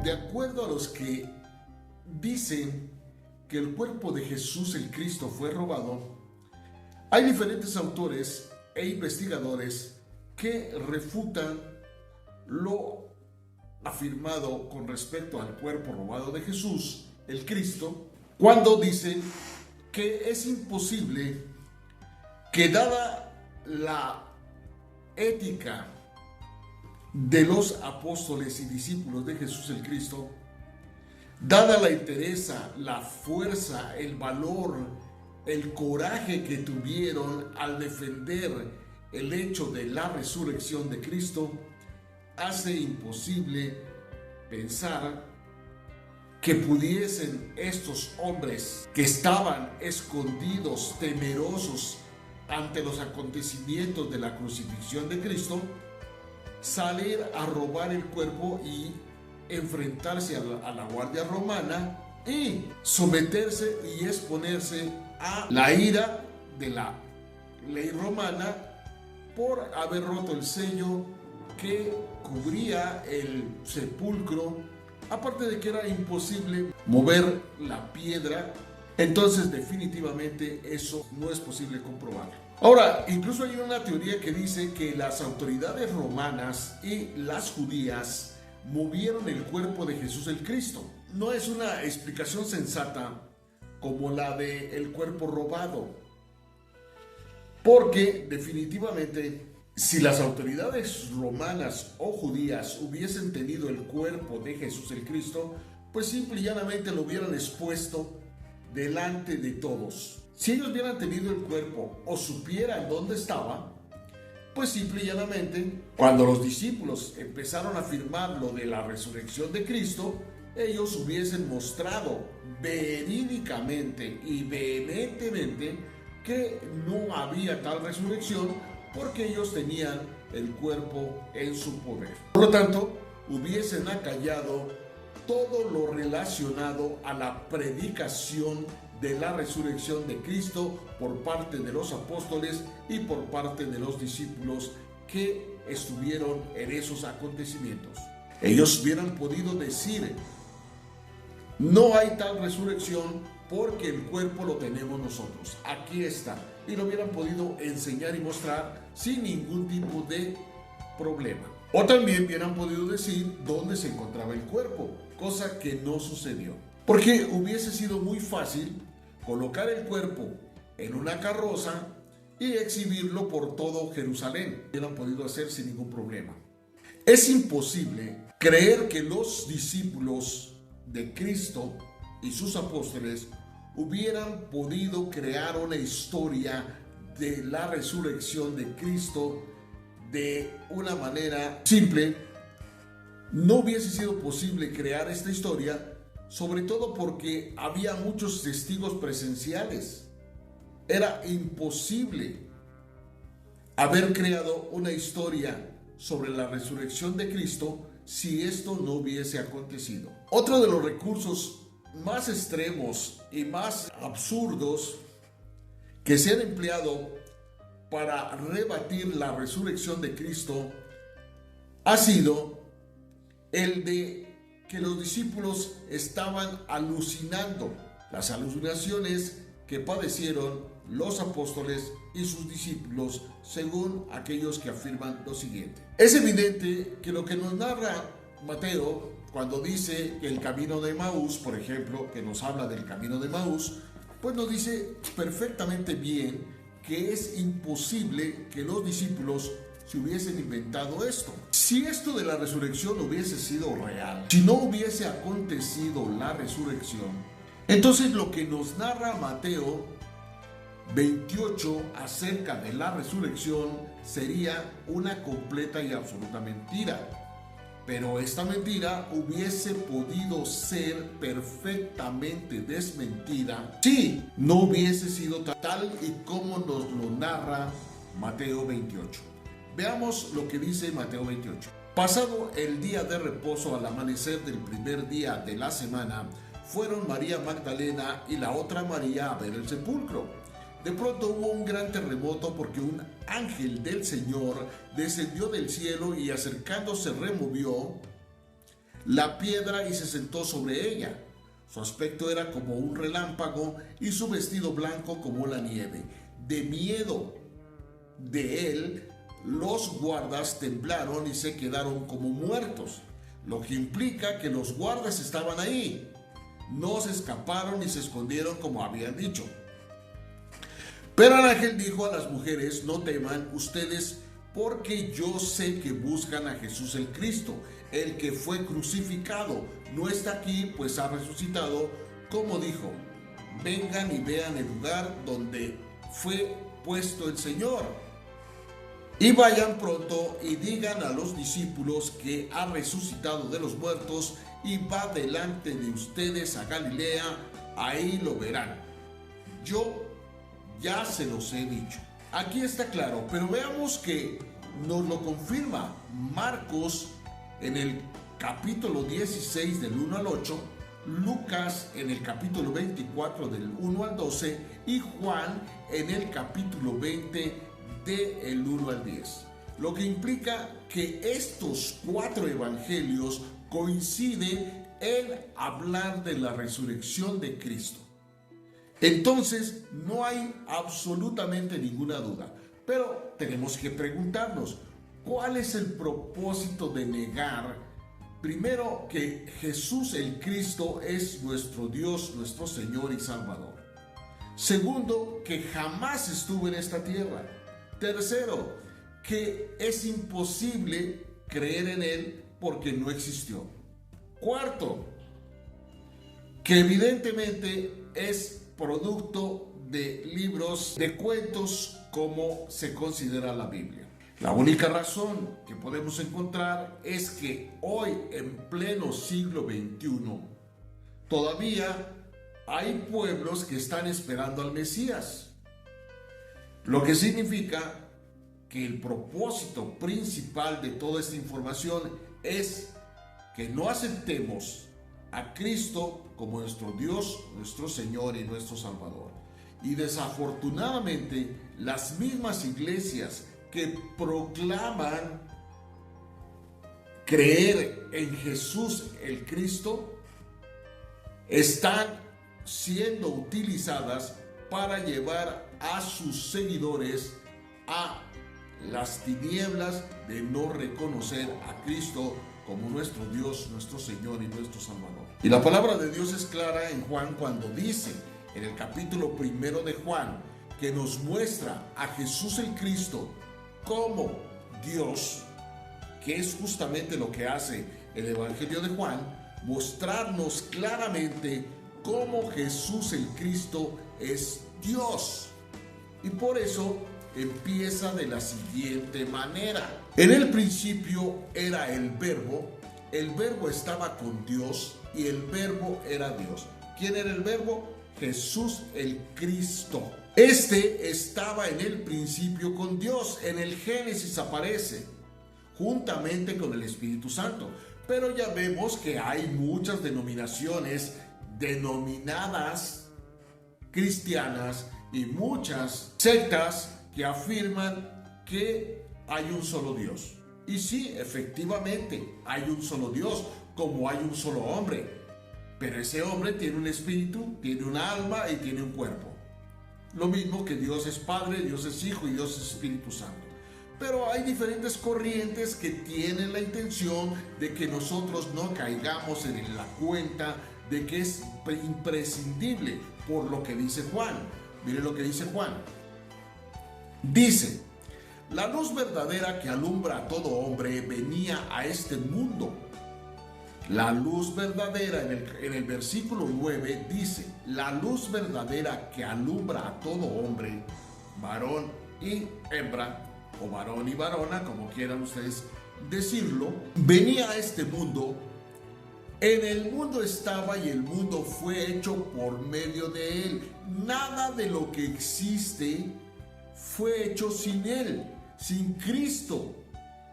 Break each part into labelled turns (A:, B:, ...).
A: De acuerdo a los que dicen que el cuerpo de Jesús el Cristo fue robado, hay diferentes autores e investigadores que refutan lo afirmado con respecto al cuerpo robado de Jesús el Cristo, cuando dicen que es imposible que, dada la ética de los apóstoles y discípulos de Jesús el Cristo, dada la entereza, la fuerza, el valor, el coraje que tuvieron al defender el hecho de la resurrección de Cristo, hace imposible pensar que pudiesen estos hombres que estaban escondidos, temerosos ante los acontecimientos de la crucifixión de Cristo, salir a robar el cuerpo y enfrentarse a la guardia romana y someterse y exponerse a la ira de la ley romana por haber roto el sello que cubría el sepulcro, aparte de que era imposible mover la piedra. Entonces definitivamente eso no es posible comprobarlo. Ahora, incluso hay una teoría que dice que las autoridades romanas y las judías movieron el cuerpo de Jesús el Cristo. No es una explicación sensata como la del cuerpo robado, porque definitivamente si las autoridades romanas o judías hubiesen tenido el cuerpo de Jesús el Cristo, pues simple y llanamente lo hubieran expuesto delante de todos. Si ellos hubieran tenido el cuerpo o supieran dónde estaba, pues simple y llanamente, cuando los discípulos empezaron a afirmar lo de la resurrección de Cristo, ellos hubiesen mostrado verídicamente y vehementemente que no había tal resurrección, porque ellos tenían el cuerpo en su poder. Por lo tanto, hubiesen acallado todo lo relacionado a la predicación de la resurrección de Cristo por parte de los apóstoles y por parte de los discípulos que estuvieron en esos acontecimientos. Ellos hubieran podido decir: no hay tal resurrección porque el cuerpo lo tenemos nosotros, aquí está, y lo hubieran podido enseñar y mostrar sin ningún tipo de problema. O también hubieran podido decir dónde se encontraba el cuerpo, cosa que no sucedió, porque hubiese sido muy fácil colocar el cuerpo en una carroza y exhibirlo por todo Jerusalén. Hubieran podido hacer sin ningún problema. Es imposible creer que los discípulos de Cristo y sus apóstoles hubieran podido crear una historia de la resurrección de Cristo de una manera simple. No hubiese sido posible crear esta historia, sobre todo porque había muchos testigos presenciales. Era imposible haber creado una historia sobre la resurrección de Cristo si esto no hubiese acontecido. Otro de los recursos más extremos y más absurdos que se han empleado para rebatir la resurrección de Cristo ha sido el de que los discípulos estaban alucinando, las alucinaciones que padecieron los apóstoles y sus discípulos, según aquellos que afirman lo siguiente. Es evidente que lo que nos narra Mateo cuando dice que el camino de Emaús, por ejemplo, que nos habla del camino de Emaús, pues nos dice perfectamente bien que es imposible que los discípulos se hubiesen inventado esto. Si esto de la resurrección hubiese sido real, si no hubiese acontecido la resurrección, entonces lo que nos narra Mateo 28 acerca de la resurrección sería una completa y absoluta mentira. Pero esta mentira hubiese podido ser perfectamente desmentida si no hubiese sido tal y como nos lo narra Mateo 28. Veamos lo que dice Mateo 28. Pasado el día de reposo al amanecer del primer día de la semana, fueron María Magdalena y la otra María a ver el sepulcro. De pronto hubo un gran terremoto porque un ángel del Señor descendió del cielo y acercándose removió la piedra y se sentó sobre ella. Su aspecto era como un relámpago y su vestido blanco como la nieve. De miedo de él, los guardas temblaron y se quedaron como muertos, lo que implica que los guardas estaban ahí. No se escaparon ni se escondieron como habían dicho. Pero el ángel dijo a las mujeres: no teman ustedes, porque yo sé que buscan a Jesús el Cristo, el que fue crucificado. No está aquí, pues ha resucitado, como dijo. Vengan y vean el lugar donde fue puesto el Señor. Y vayan pronto y digan a los discípulos que ha resucitado de los muertos y va delante de ustedes a Galilea, ahí lo verán. Yo ya se los he dicho. Aquí está claro, pero veamos que nos lo confirma Marcos en el capítulo 16 del 1 al 8, Lucas en el capítulo 24 del 1 al 12 y Juan en el capítulo 20 del 1 al 10. Lo que implica que estos 4 evangelios coinciden en hablar de la resurrección de Cristo. Entonces, no hay absolutamente ninguna duda. Pero tenemos que preguntarnos, ¿cuál es el propósito de negar, primero, que Jesús el Cristo es nuestro Dios, nuestro Señor y Salvador? Segundo, que jamás estuvo en esta tierra. Tercero, que es imposible creer en Él porque no existió. Cuarto, que evidentemente es producto de libros de cuentos como se considera la Biblia. La única razón que podemos encontrar es que hoy, en pleno siglo XXI, todavía hay pueblos que están esperando al Mesías. Lo que significa que el propósito principal de toda esta información es que no aceptemos a Cristo como nuestro Dios, nuestro Señor y nuestro Salvador. Y desafortunadamente, las mismas iglesias que proclaman creer en Jesús el Cristo están siendo utilizadas para llevar a sus seguidores a las tinieblas de no reconocer a Cristo como nuestro Dios, nuestro Señor y nuestro Salvador. Y la palabra de Dios es clara en Juan cuando dice, en el capítulo 1 de Juan, que nos muestra a Jesús el Cristo como Dios, que es justamente lo que hace el Evangelio de Juan, mostrarnos claramente cómo Jesús el Cristo es Dios. Y por eso empieza de la siguiente manera. En el principio era el verbo estaba con Dios y el verbo era Dios. ¿Quién era el verbo? Jesús el Cristo. Este estaba en el principio con Dios. En el Génesis aparece juntamente con el Espíritu Santo. Pero ya vemos que hay muchas denominaciones denominadas cristianas y muchas sectas que afirman que hay un solo Dios. Y sí, efectivamente, hay un solo Dios, como hay un solo hombre. Pero ese hombre tiene un espíritu, tiene un alma y tiene un cuerpo. Lo mismo que Dios es Padre, Dios es Hijo y Dios es Espíritu Santo. Pero hay diferentes corrientes que tienen la intención de que nosotros no caigamos en la cuenta de que es imprescindible por lo que dice Juan. Mire lo que dice Juan. Dice, la luz verdadera que alumbra a todo hombre venía a este mundo. La luz verdadera, en el versículo 9 dice, la luz verdadera que alumbra a todo hombre, varón y hembra, o varón y varona, como quieran ustedes decirlo, venía a este mundo. En el mundo estaba y el mundo fue hecho por medio de él. Nada de lo que existe fue hecho sin él, sin Cristo.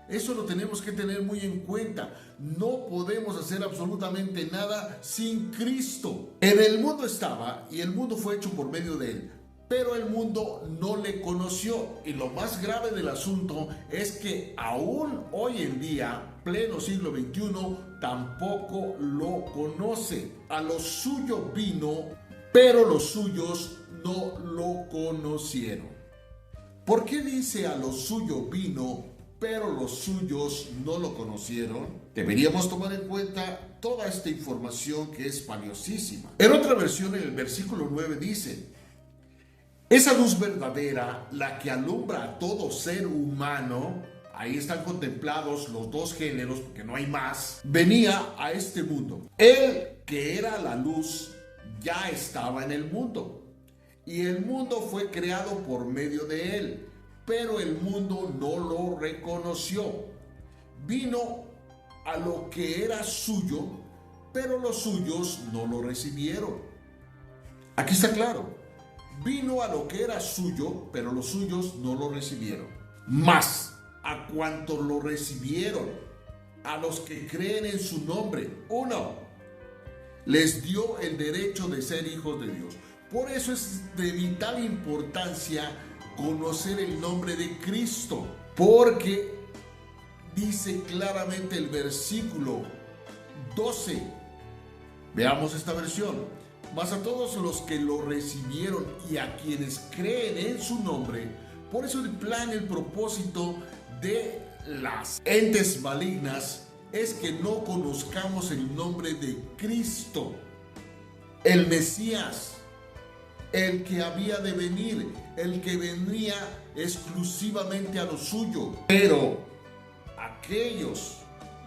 A: Eso lo tenemos que tener muy en cuenta. No podemos hacer absolutamente nada sin Cristo. En el mundo estaba y el mundo fue hecho por medio de él, pero el mundo no le conoció. Y lo más grave del asunto es que aún hoy en día pleno siglo XXI tampoco lo conoce. A lo suyo vino, pero los suyos no lo conocieron. ¿Por qué dice a lo suyo vino, pero los suyos no lo conocieron? Deberíamos tomar en cuenta toda esta información que es valiosísima. En otra versión, en el versículo 9 dice: esa luz verdadera, la que alumbra a todo ser humano, ahí están contemplados los dos géneros, porque no hay más, venía a este mundo. Él, que era la luz, ya estaba en el mundo, y el mundo fue creado por medio de él, pero el mundo no lo reconoció. Vino a lo que era suyo, pero los suyos no lo recibieron. Aquí está claro. Vino a lo que era suyo, pero los suyos no lo recibieron. Mas a cuantos lo recibieron, a los que creen en su nombre, uno, les dio el derecho de ser hijos de Dios. Por eso es de vital importancia conocer el nombre de Cristo, porque dice claramente el versículo 12. Veamos esta versión. Mas a todos los que lo recibieron y a quienes creen en su nombre. Por eso el plan, el propósito de las entes malignas es que no conozcamos el nombre de Cristo, el Mesías, el que había de venir, el que venía exclusivamente a lo suyo. Pero aquellos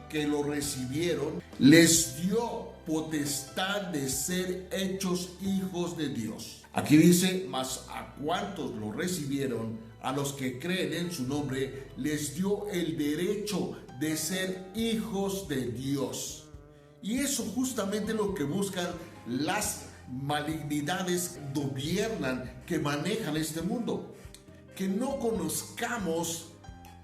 A: que lo recibieron, les dio potestad de ser hechos hijos de Dios. Aquí dice: mas a cuantos lo recibieron, a los que creen en su nombre, les dio el derecho de ser hijos de Dios. Y eso justamente lo que buscan las malignidades que gobiernan, que manejan este mundo. Que no conozcamos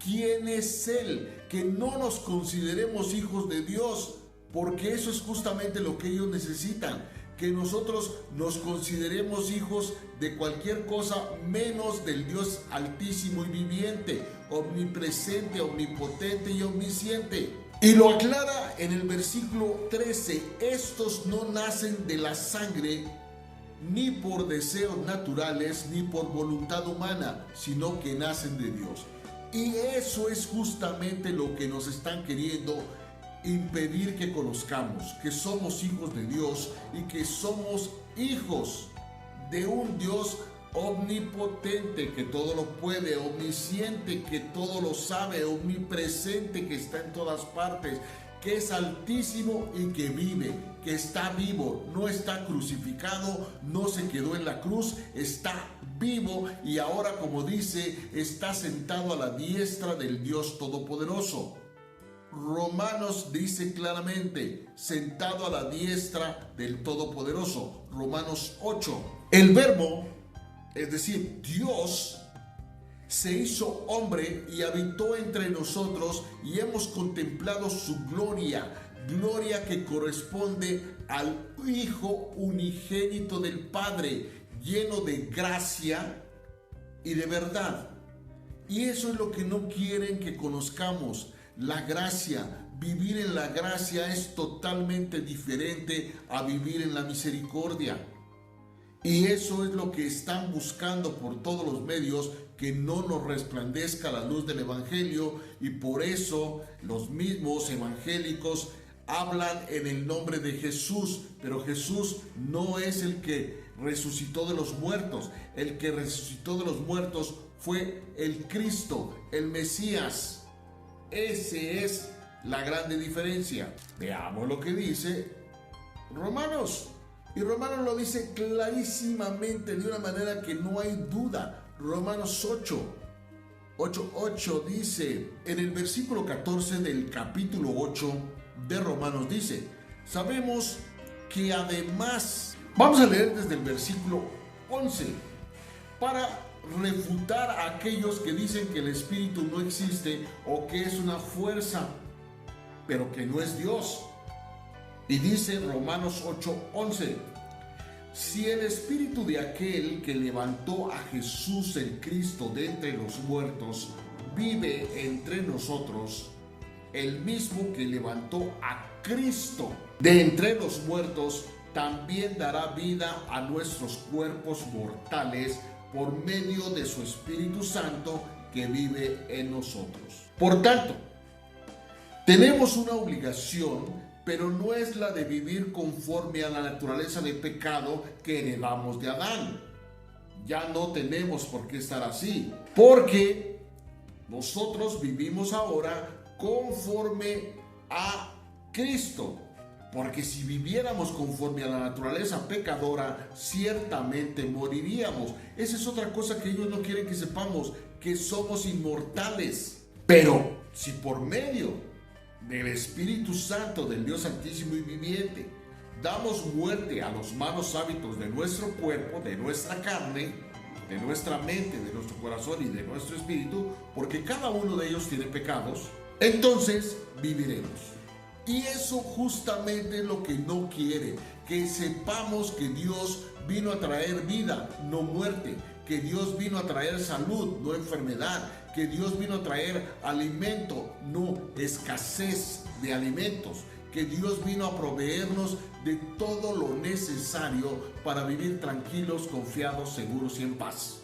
A: quién es Él, que no nos consideremos hijos de Dios, porque eso es justamente lo que ellos necesitan, que nosotros nos consideremos hijos de cualquier cosa menos del Dios altísimo y viviente, omnipresente, omnipotente y omnisciente. Y lo aclara en el versículo 13: estos no nacen de la sangre, ni por deseos naturales, ni por voluntad humana, sino que nacen de Dios. Y eso es justamente lo que nos están queriendo impedir que conozcamos, que somos hijos de Dios y que somos hijos de un Dios omnipotente, que todo lo puede, omnisciente, que todo lo sabe, omnipresente, que está en todas partes, que es altísimo y que vive, que está vivo, no está crucificado, no se quedó en la cruz, está vivo y ahora, como dice, está sentado a la diestra del Dios Todopoderoso. Romanos dice claramente: sentado a la diestra del Todopoderoso. Romanos 8. El Verbo, es decir, Dios, se hizo hombre y habitó entre nosotros, y hemos contemplado su gloria, gloria que corresponde al Hijo unigénito del Padre, lleno de gracia y de verdad. Y eso es lo que no quieren que conozcamos. La gracia, vivir en la gracia es totalmente diferente a vivir en la misericordia. Y eso es lo que están buscando por todos los medios, que no nos resplandezca la luz del Evangelio, y por eso los mismos evangélicos hablan en el nombre de Jesús, pero Jesús no es el que resucitó de los muertos. El que resucitó de los muertos fue el Cristo, el Mesías. Esa es la grande diferencia. Veamos lo que dice Romanos. Y Romanos lo dice clarísimamente, de una manera que no hay duda. Romanos 8 dice, en el versículo 14 del capítulo 8 de Romanos dice: sabemos que además, vamos a leer desde el versículo 11, para refutar a aquellos que dicen que el Espíritu no existe o que es una fuerza, pero que no es Dios. Y dice Romanos 8:11: si el Espíritu de aquel que levantó a Jesús el Cristo de entre los muertos vive entre nosotros, el mismo que levantó a Cristo de entre los muertos, también dará vida a nuestros cuerpos mortales por medio de su Espíritu Santo que vive en nosotros. Por tanto, tenemos una obligación, pero no es la de vivir conforme a la naturaleza de pecado que heredamos de Adán. Ya no tenemos por qué estar así, porque nosotros vivimos ahora conforme a Cristo. Porque si viviéramos conforme a la naturaleza pecadora, ciertamente moriríamos. Esa es otra cosa que ellos no quieren que sepamos, que somos inmortales. Pero si por medio del Espíritu Santo, del Dios Santísimo y Viviente, damos muerte a los malos hábitos de nuestro cuerpo, de nuestra carne, de nuestra mente, de nuestro corazón y de nuestro espíritu, porque cada uno de ellos tiene pecados, entonces viviremos. Y eso justamente es lo que no quiere, que sepamos que Dios vino a traer vida, no muerte, que Dios vino a traer salud, no enfermedad, que Dios vino a traer alimento, no escasez de alimentos, que Dios vino a proveernos de todo lo necesario para vivir tranquilos, confiados, seguros y en paz.